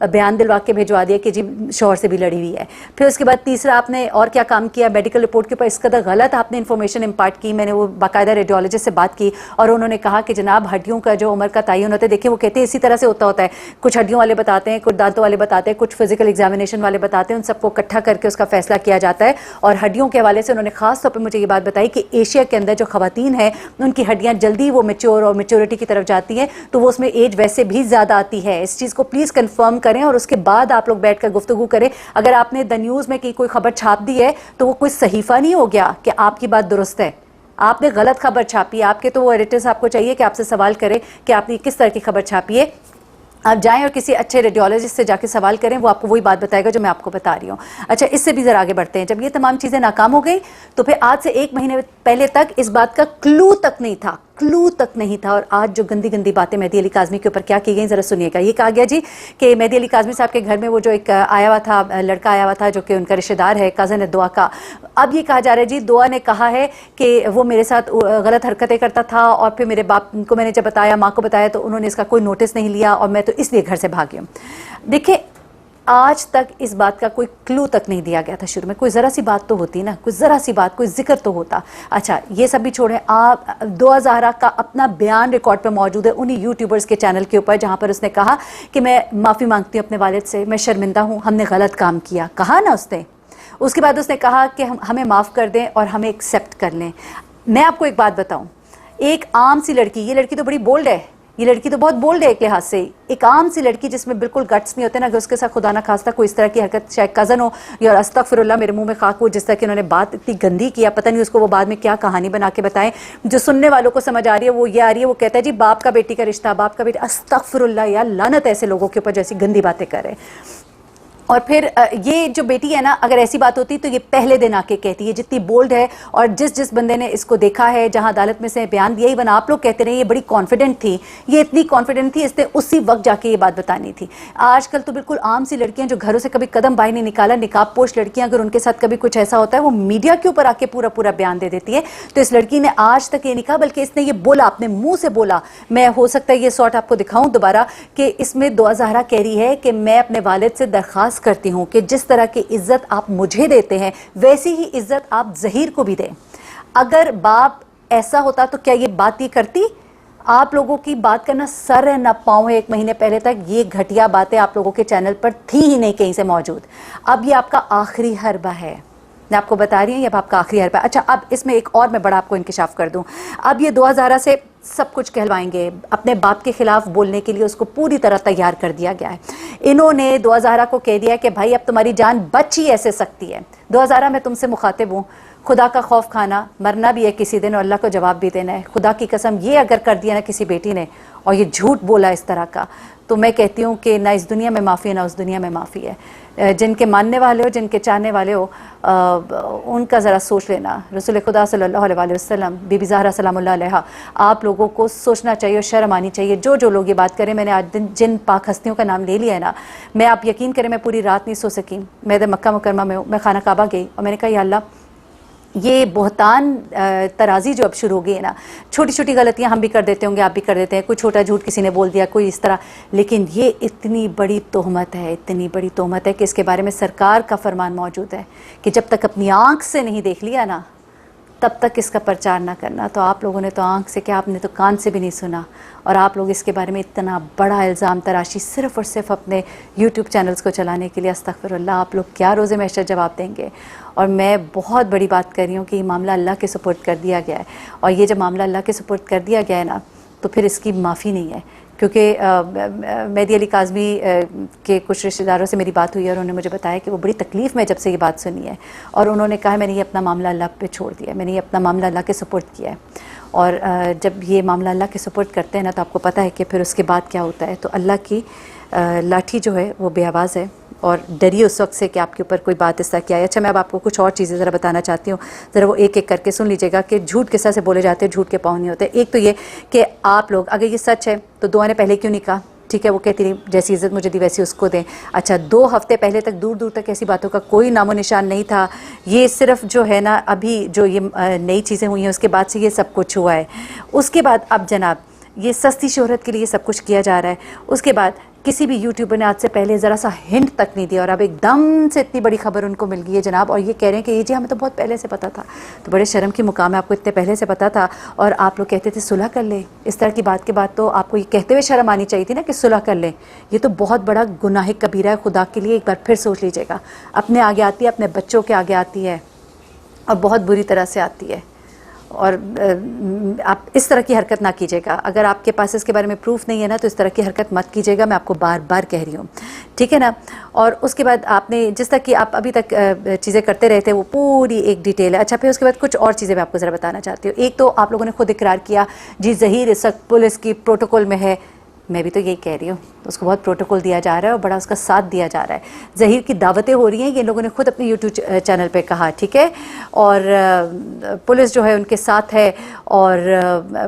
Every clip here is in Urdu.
بیان دلوا کے بھیجوا دیا کہ جی شوہر سے بھی لڑی ہوئی ہے. پھر اس کے بعد تیسرا آپ نے اور کیا کام کیا, میڈیکل رپورٹ کے اوپر اس قدر غلط آپ نے انفارمیشن امپارٹ کی. میں نے وہ باقاعدہ ریڈیولوجسٹ سے بات کی اور انہوں نے کہا کہ جناب ہڈیوں کا جو عمر کا تعین ہوتا ہے, دیکھیں وہ کہتے ہیں اسی طرح سے ہوتا ہے, کچھ ہڈیوں والے بتاتے ہیں, کچھ دانتوں والے بتاتے ہیں, کچھ فزیکل ایگزامینیشن والے بتاتے ہیں, ان سب کو اکٹھا کر کے اس کا فیصلہ کیا جاتا ہے. اور ہڈیوں کے حوالے سے انہوں نے خاص طور پہ مجھے یہ بات بتائی کہ ایشیا کے اندر جو خواتین ہیں ان کی ہڈیاں جلدی وہ میچور اور میچورٹی کی طرف جاتی ہیں, تو وہ اس میں ایج ویسے بھی زیادہ آتی ہے. اس چیز کو پلیز کنفرم کریں اور اس کے بعد آپ لوگ بیٹھ کر گفتگو کریں. اگر آپ نے دا نیوز میں کوئی خبر چھاپ دی ہے تو وہ کوئی صحیفہ نہیں ہو گیا کہ آپ کی بات درست ہے, آپ نے غلط خبر چھاپی. آپ کے تو وہ ایڈیٹرز آپ کو چاہیے کہ آپ سے سوال کریں کہ آپ نے کس طرح کی خبر چھاپی ہے. آپ جائیں اور کسی اچھے ریڈیولوجسٹ سے جا کے سوال کریں, وہ آپ کو وہی بات بتائے گا جو میں آپ کو بتا رہی ہوں. اچھا, اس سے بھی ذرا آگے بڑھتے ہیں. جب یہ تمام چیزیں ناکام ہو گئی تو پھر آج سے 1 مہینے پہلے تک اس بات کا کلو تک نہیں تھا. اور آج جو گندی گندی باتیں مہدی علی کاظمی کے اوپر کیا کی گئیں ذرا سنیے گا. یہ کہا گیا جی کہ مہدی علی کاظمی صاحب کے گھر میں وہ جو ایک آیا ہوا تھا, لڑکا آیا ہوا تھا جو کہ ان کا رشتہ دار ہے, کزن ہے دعا کا. اب یہ کہا جا رہا ہے جی دعا نے کہا ہے کہ وہ میرے ساتھ غلط حرکتیں کرتا تھا اور پھر میرے باپ کو میں نے جب بتایا, ماں کو بتایا, تو انہوں نے اس کا کوئی نوٹس نہیں لیا اور میں تو اس لیے گھر سے بھاگی ہوں. دیکھیں آج تک اس بات کا کوئی کلو تک نہیں دیا گیا تھا. شروع میں کوئی ذرا سی بات تو ہوتی نا, کوئی ذرا سی بات, کوئی ذکر تو ہوتا. اچھا یہ سب بھی چھوڑیں, آپ دعا زہرا کا اپنا بیان ریکارڈ پہ موجود ہے انہی یوٹیوبرز کے چینل کے اوپر, جہاں پر اس نے کہا کہ میں معافی مانگتی ہوں اپنے والد سے, میں شرمندہ ہوں, ہم نے غلط کام کیا. کہا نا اس نے. اس کے بعد اس نے کہا کہ ہمیں معاف کر دیں اور ہمیں ایکسیپٹ کر لیں. میں آپ کو ایک بات بتاؤں, ایک عام سی لڑکی, یہ لڑکی تو بڑی بولڈ ہے, یہ لڑکی تو بہت بولڈ ہے ایک لحاظ سے, ایک عام سی لڑکی جس میں بالکل گٹس نہیں ہوتے نا, اگر اس کے ساتھ خدا نہ خواستہ کوئی اس طرح کی حرکت, شاید کزن ہو یا استغفر اللہ میرے منہ میں خاک ہو, جس طرح کہ انہوں نے بات اتنی گندی کیا, پتہ نہیں اس کو وہ بعد میں کیا کہانی بنا کے بتائیں. جو سننے والوں کو سمجھ آ رہی ہے وہ یہ آ رہی ہے, وہ کہتا ہے جی باپ کا بیٹی کا رشتہ, باپ کا بیٹی, استغفر اللہ, یا لعنت ایسے لوگوں کے اوپر جیسی گندی باتیں کر رہے ہیں. اور پھر یہ جو بیٹی ہے نا, اگر ایسی بات ہوتی تو یہ پہلے دن آ کے کہتی ہے, جتنی بولڈ ہے. اور جس بندے نے اس کو دیکھا ہے, جہاں عدالت میں سے بیان دیا ہی بنا, آپ لوگ کہتے رہے یہ بڑی کانفیڈنٹ تھی, یہ اتنی کانفیڈنٹ تھی, اس نے اسی وقت جا کے یہ بات بتانی تھی. آج کل تو بالکل عام سی لڑکیاں جو گھروں سے کبھی قدم باہر نہیں نکالا, نقاب پوش لڑکیاں, اگر ان کے ساتھ کبھی کچھ ایسا ہوتا ہے وہ میڈیا کے اوپر آ کے پورا بیان دے دیتی ہے. تو اس لڑکی نے آج تک یہ نہیں کہا, بلکہ اس نے یہ بولا, اپنے منہ سے بولا. میں ہو سکتا ہے یہ سارٹ آپ کو دکھاؤں دوبارہ, کہ اس میں دعا زہرا کہہ رہی ہے کہ میں اپنے والد سے درخواست کرتی ہوں کہ جس طرح کی عزت آپ مجھے دیتے ہیں ویسی ہی عزت آپ ظہیر کو بھی دیں. اگر باپ ایسا ہوتا تو کیا یہ بات یہ کرتی؟ آپ لوگوں کی بات کرنا سر ہے نہ پاؤں ہے. 1 مہینے پہلے تک یہ گھٹیا باتیں آپ لوگوں کے چینل پر تھی ہی نہیں کہیں سے موجود. اب یہ آپ کا آخری حربہ ہے, میں آپ کو بتا رہی ہوں, یہ اب آپ کا آخری حربہ. اچھا اب اس میں ایک اور میں بڑا آپ کو انکشاف کر دوں. اب یہ دعا زہرا سے سب کچھ کہلوائیں گے, اپنے باپ کے خلاف بولنے کے لیے اس کو پوری طرح تیار کر دیا گیا ہے. انہوں نے دعا زہرا کو کہہ دیا کہ بھائی اب تمہاری جان بچ ہی ایسے سکتی ہے. دعا زہرا میں تم سے مخاطب ہوں, خدا کا خوف کھانا, مرنا بھی ہے کسی دن اور اللہ کو جواب بھی دینا ہے. خدا کی قسم یہ اگر کر دیا نا کسی بیٹی نے اور یہ جھوٹ بولا اس طرح کا, تو میں کہتی ہوں کہ نہ اس دنیا میں معافی ہے نہ اس دنیا میں معافی ہے. جن کے ماننے والے ہو, جن کے چاہنے والے ہو, ان کا ذرا سوچ لینا. رسول خدا صلی اللہ علیہ وسلم, بی بی زہرا سلام اللہ علیہا, آپ لوگوں کو سوچنا چاہیے اور شرم آنی چاہیے. جو لوگ یہ بات کریں, میں نے آج جن پاک ہستیوں کا نام لے لیا ہے نا, میں آپ یقین کریں میں پوری رات نہیں سو سکی. میں مکہ مکرمہ میں ہوں, میں خانہ کعبہ گئی اور میں نے کہا یا اللہ, یہ بہتان ترازی جو اب شروع ہو گئی ہے نا, چھوٹی چھوٹی غلطیاں ہم بھی کر دیتے ہوں گے, آپ بھی کر دیتے ہیں, کوئی چھوٹا جھوٹ کسی نے بول دیا, کوئی اس طرح, لیکن یہ اتنی بڑی تہمت ہے, اتنی بڑی تہمت ہے کہ اس کے بارے میں سرکار کا فرمان موجود ہے کہ جب تک اپنی آنکھ سے نہیں دیکھ لیا نا تب تک اس کا پرچار نہ کرنا. تو آپ لوگوں نے تو آنکھ سے کیا, آپ نے تو کان سے بھی نہیں سنا, اور آپ لوگ اس کے بارے میں اتنا بڑا الزام تراشی صرف اور صرف اپنے یوٹیوب چینلز کو چلانے کے لیے. استغفر اللہ, آپ لوگ کیا روزے محشر جواب دیں گے؟ اور میں بہت بڑی بات کر رہی ہوں کہ یہ معاملہ اللہ کے سپرد کر دیا گیا ہے, اور یہ جب معاملہ اللہ کے سپرد کر دیا گیا ہے نا تو پھر اس کی معافی نہیں ہے. کیونکہ مہدی علی کاظمی کے کچھ رشتہ داروں سے میری بات ہوئی ہے اور انہوں نے مجھے بتایا کہ وہ بڑی تکلیف میں جب سے یہ بات سنی ہے, اور انہوں نے کہا میں نے یہ اپنا معاملہ اللہ پہ چھوڑ دیا, میں نے یہ اپنا معاملہ اللہ کے سپرد کیا ہے. اور جب یہ معاملہ اللہ کے سپرد کرتے ہیں نا تو آپ کو پتہ ہے کہ پھر اس کے بعد کیا ہوتا ہے. تو اللہ کی لاٹھی جو ہے وہ بے آواز ہے, اور ڈریے اس وقت سے کہ آپ کے اوپر کوئی بات اس طرح کی آئی. اچھا میں اب آپ کو کچھ اور چیزیں ذرا بتانا چاہتی ہوں, ذرا وہ ایک ایک کر کے سن لیجیے گا کہ جھوٹ کس طرح سے بولے جاتے ہیں, جھوٹ کے پاؤں نہیں ہوتے. ایک تو یہ کہ آپ لوگ, اگر یہ سچ ہے تو دعا نے پہلے کیوں نہیں کہا؟ ٹھیک ہے, وہ کہتی رہی جیسی عزت مجھے دی ویسی اس کو دیں. اچھا 2 ہفتے پہلے تک دور دور تک ایسی باتوں کا کوئی نام و نشان نہیں تھا. یہ صرف جو ہے نا ابھی جو یہ نئی چیزیں ہوئی ہیں اس کے بعد سے یہ سب کچھ ہوا ہے. اس کے بعد اب جناب یہ سستی شہرت کے لیے سب کچھ کیا جا رہا ہے. اس کے بعد کسی بھی یوٹیوبر نے آج سے پہلے ذرا سا ہنٹ تک نہیں دیا اور اب ایک دم سے اتنی بڑی خبر ان کو مل گئی ہے جناب, اور یہ کہہ رہے ہیں کہ یہ جی ہمیں تو بہت پہلے سے پتا تھا. تو بڑے شرم کی مقام ہے, آپ کو اتنے پہلے سے پتا تھا اور آپ لوگ کہتے تھے صلح کر لیں. اس طرح کی بات کے بعد تو آپ کو یہ کہتے ہوئے شرم آنی چاہیے تھی نا کہ صلح کر لیں. یہ تو بہت بڑا گناہ کبیرہ ہے, خدا کے لیے ایک بار پھر سوچ لیجیے گا. اپنے آگے آتی ہے, اپنے بچوں کے آگے آتی ہے اور بہت بری طرح سے آتی ہے. اور آپ اس طرح کی حرکت نہ کیجیے گا. اگر آپ کے پاس اس کے بارے میں پروف نہیں ہے نا تو اس طرح کی حرکت مت کیجیے گا, میں آپ کو بار بار کہہ رہی ہوں, ٹھیک ہے نا. اور اس کے بعد آپ نے جس طرح کی آپ ابھی تک چیزیں کرتے رہے تھے وہ پوری ایک ڈیٹیل ہے. اچھا, پھر اس کے بعد کچھ اور چیزیں میں آپ کو ذرا بتانا چاہتی ہوں. ایک تو آپ لوگوں نے خود اقرار کیا جی ظہیر اس وقت پولیس کی پروٹوکول میں ہے. میں بھی تو یہی کہہ رہی ہوں, اس کو بہت پروٹوکول دیا جا رہا ہے اور بڑا اس کا ساتھ دیا جا رہا ہے. ظہیر کی دعوتیں ہو رہی ہیں, یہ لوگوں نے خود اپنے یوٹیوب چینل پہ کہا, ٹھیک ہے. اور پولیس جو ہے ان کے ساتھ ہے اور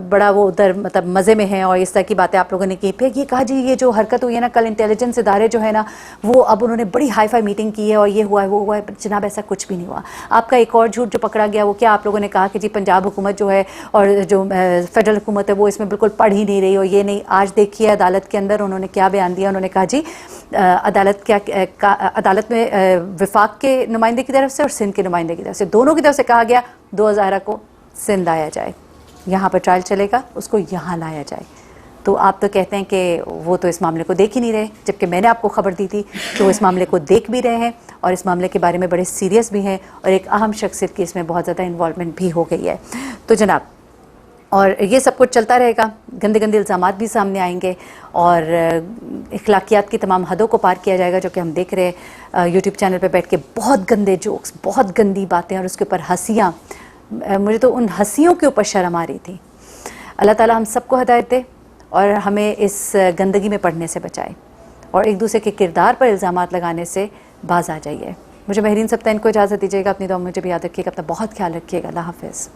بڑا وہ ادھر مطلب مزے میں ہیں اور اس طرح کی باتیں آپ لوگوں نے کی. پھر یہ کہا جی یہ جو حرکت ہوئی ہے نا کل, انٹیلیجنس ادارے جو ہے نا وہ اب انہوں نے بڑی ہائی فائی میٹنگ کی ہے اور یہ ہوا ہے وہ ہوا ہے. جناب ایسا کچھ بھی نہیں ہوا. آپ کا ایک اور جھوٹ جو پکڑا گیا وہ کیا, آپ لوگوں نے کہا کہ جی پنجاب حکومت جو ہے اور جو فیڈرل حکومت ہے وہ اس میں بالکل پڑھ ہی نہیں رہی اور یہ نہیں. آج دیکھیے عدالت کے اندر انہوں نے کیا بیان دیا. انہوں نے کہا جی عدالت میں وفاق کے نمائندے کی طرف سے اور سندھ کے نمائندے کی طرف سے, دونوں کی طرف سے کہا گیا 2000 کو سندھ آیا جائے, یہاں پر ٹرائل چلے گا, اس کو یہاں لایا جائے. تو آپ تو کہتے ہیں کہ وہ تو اس معاملے کو دیکھ ہی نہیں رہے, جبکہ میں نے آپ کو خبر دی تھی کہ وہ اس معاملے کو دیکھ بھی رہے ہیں اور اس معاملے کے بارے میں بڑے سیریس بھی ہیں اور ایک اہم شخصیت کی اس میں بہت زیادہ انوالومنٹ بھی ہو گئی ہے. تو جناب, اور یہ سب کچھ چلتا رہے گا, گندے گندے الزامات بھی سامنے آئیں گے اور اخلاقیات کی تمام حدوں کو پار کیا جائے گا, جو کہ ہم دیکھ رہے ہیں یوٹیوب چینل پہ بیٹھ کے بہت گندے جوکس, بہت گندی باتیں اور اس کے اوپر ہنسیاں. مجھے تو ان ہنسیوں کے اوپر شرم آ رہی تھی. اللہ تعالی ہم سب کو ہدایت دے اور ہمیں اس گندگی میں پڑھنے سے بچائے اور ایک دوسرے کے کردار پر الزامات لگانے سے باز آ جائیے. مجھے مہرین سبتین کو اجازت دیجیے گا. اپنی دعا مجھے بھی یاد رکھیے گا. اپنا بہت خیال رکھیے گا. اللہ حافظ.